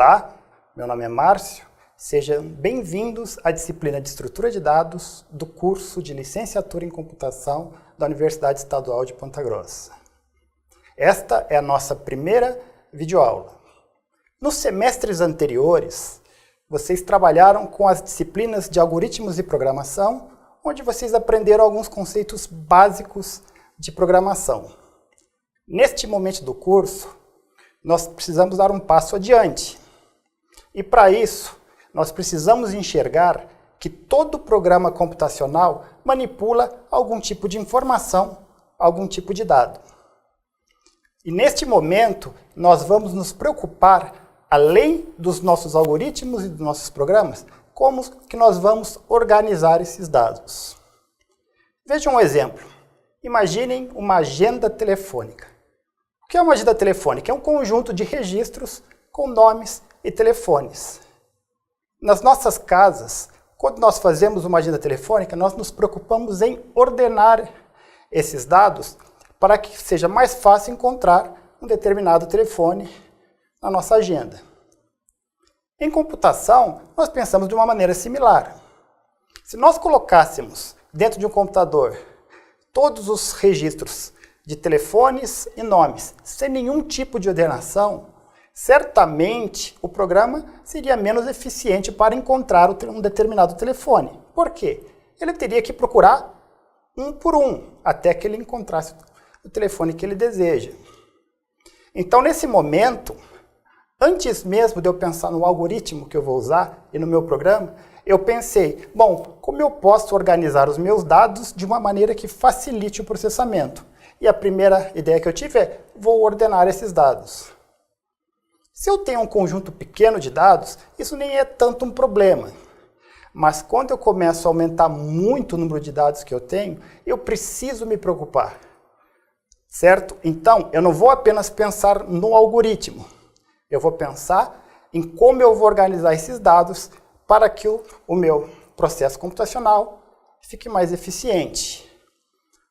Olá, meu nome é Márcio. Sejam bem-vindos à disciplina de Estrutura de Dados do curso de Licenciatura em Computação da Universidade Estadual de Ponta Grossa. Esta é a nossa primeira videoaula. Nos semestres anteriores, vocês trabalharam com as disciplinas de Algoritmos e Programação, onde vocês aprenderam alguns conceitos básicos de programação. Neste momento do curso, nós precisamos dar um passo adiante. E para isso, nós precisamos enxergar que todo programa computacional manipula algum tipo de informação, algum tipo de dado. E neste momento, nós vamos nos preocupar, além dos nossos algoritmos e dos nossos programas, como que nós vamos organizar esses dados. Vejam um exemplo. Imaginem uma agenda telefônica. O que é uma agenda telefônica? É um conjunto de registros com nomes e telefones. Nas nossas casas, quando nós fazemos uma agenda telefônica, nós nos preocupamos em ordenar esses dados para que seja mais fácil encontrar um determinado telefone na nossa agenda. Em computação, nós pensamos de uma maneira similar. Se nós colocássemos dentro de um computador todos os registros de telefones e nomes, sem nenhum tipo de ordenação, certamente o programa seria menos eficiente para encontrar um determinado telefone. Por quê? Ele teria que procurar um por um, até que ele encontrasse o telefone que ele deseja. Então, nesse momento, antes mesmo de eu pensar no algoritmo que eu vou usar e no meu programa, eu pensei, bom, como eu posso organizar os meus dados de uma maneira que facilite o processamento? E a primeira ideia que eu tive é, vou ordenar esses dados. Se eu tenho um conjunto pequeno de dados, isso nem é tanto um problema. Mas quando eu começo a aumentar muito o número de dados que eu tenho, eu preciso me preocupar. Certo? Então, eu não vou apenas pensar no algoritmo. Eu vou pensar em como eu vou organizar esses dados para que o meu processo computacional fique mais eficiente.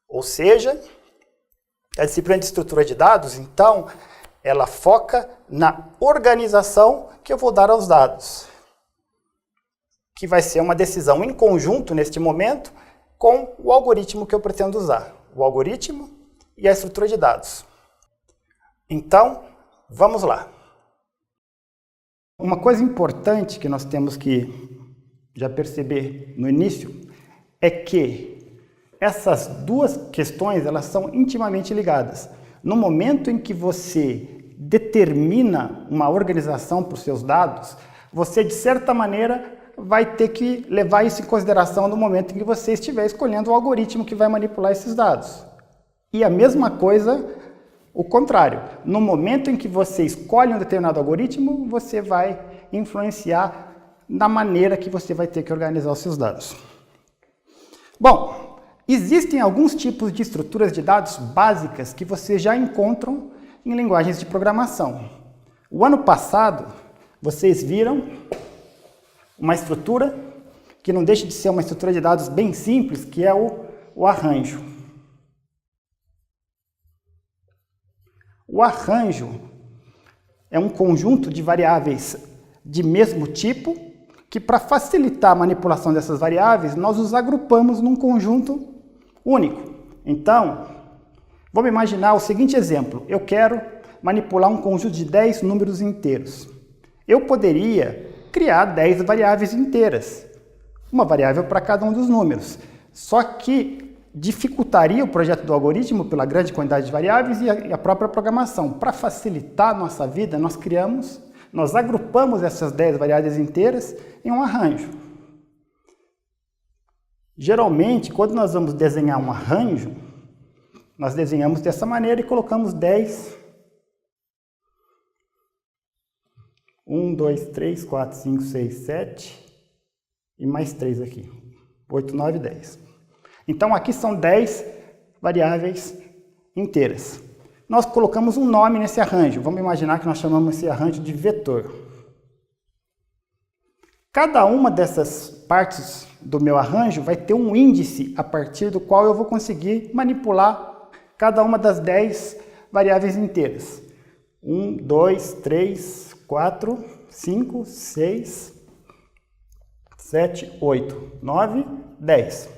Ou seja, a disciplina de estrutura de dados, então, ela foca na organização que eu vou dar aos dados, que vai ser uma decisão em conjunto, neste momento, com o algoritmo que eu pretendo usar. O algoritmo e a estrutura de dados. Então, vamos lá. Uma coisa importante que nós temos que já perceber no início é que essas duas questões elas são intimamente ligadas. No momento em que você determina uma organização para os seus dados, você, de certa maneira, vai ter que levar isso em consideração no momento em que você estiver escolhendo o algoritmo que vai manipular esses dados. E a mesma coisa, o contrário. No momento em que você escolhe um determinado algoritmo, você vai influenciar na maneira que você vai ter que organizar os seus dados. Bom, existem alguns tipos de estruturas de dados básicas que você já encontram em linguagens de programação. O ano passado, vocês viram uma estrutura que não deixa de ser uma estrutura de dados bem simples, que é o arranjo. O arranjo é um conjunto de variáveis de mesmo tipo, que para facilitar a manipulação dessas variáveis, nós os agrupamos num conjunto único. Então, vamos imaginar o seguinte exemplo. Eu quero manipular um conjunto de 10 números inteiros. Eu poderia criar 10 variáveis inteiras, uma variável para cada um dos números. Só que dificultaria o projeto do algoritmo pela grande quantidade de variáveis e a própria programação. Para facilitar a nossa vida, nós agrupamos essas 10 variáveis inteiras em um arranjo. Geralmente, quando nós vamos desenhar um arranjo, nós desenhamos dessa maneira e colocamos 10. 1, 2, 3, 4, 5, 6, 7 e mais 3 aqui. 8, 9, 10. Então, aqui são 10 variáveis inteiras. Nós colocamos um nome nesse arranjo. Vamos imaginar que nós chamamos esse arranjo de vetor. Cada uma dessas partes do meu arranjo vai ter um índice a partir do qual eu vou conseguir manipular cada uma das 10 variáveis inteiras. 1, 2, 3, 4, 5, 6, 7, 8, 9, 10.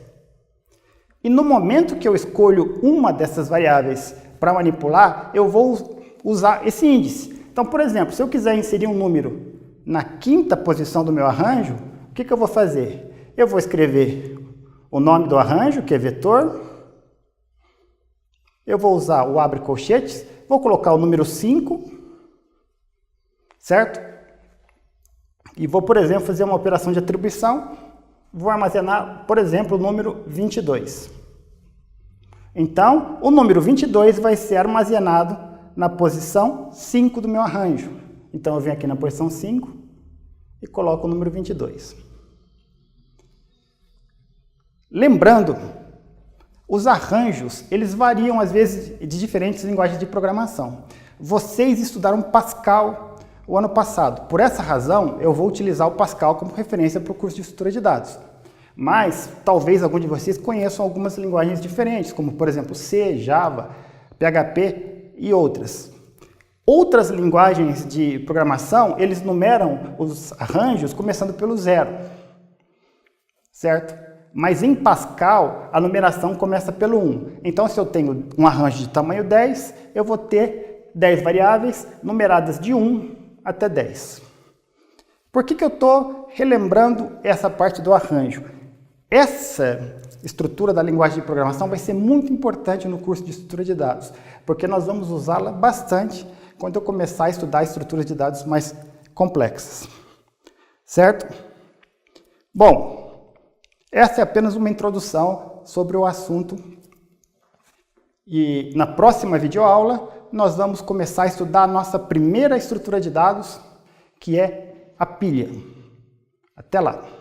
E no momento que eu escolho uma dessas variáveis para manipular, eu vou usar esse índice. Então, por exemplo, se eu quiser inserir um número na quinta posição do meu arranjo, o que eu vou fazer? Eu vou escrever o nome do arranjo, que é vetor. Eu vou usar o abre colchetes, vou colocar o número 5, certo? E vou, por exemplo, fazer uma operação de atribuição. Vou armazenar, por exemplo, o número 22. Então, o número 22 vai ser armazenado na posição 5 do meu arranjo. Então, eu venho aqui na posição 5 e coloco o número 22. Lembrando, os arranjos, eles variam às vezes de diferentes linguagens de programação. Vocês estudaram Pascal o ano passado. Por essa razão, eu vou utilizar o Pascal como referência para o curso de estrutura de dados. Mas, talvez algum de vocês conheçam algumas linguagens diferentes, como, por exemplo, C, Java, PHP e outras. Outras linguagens de programação, eles numeram os arranjos começando pelo 0, certo? Mas em Pascal, a numeração começa pelo 1. Então, se eu tenho um arranjo de tamanho 10, eu vou ter 10 variáveis numeradas de 1 até 10. Por que eu estou relembrando essa parte do arranjo? Essa estrutura da linguagem de programação vai ser muito importante no curso de estrutura de dados, porque nós vamos usá-la bastante quando eu começar a estudar estruturas de dados mais complexas. Certo? Bom, essa é apenas uma introdução sobre o assunto. E na próxima videoaula, nós vamos começar a estudar a nossa primeira estrutura de dados, que é a pilha. Até lá!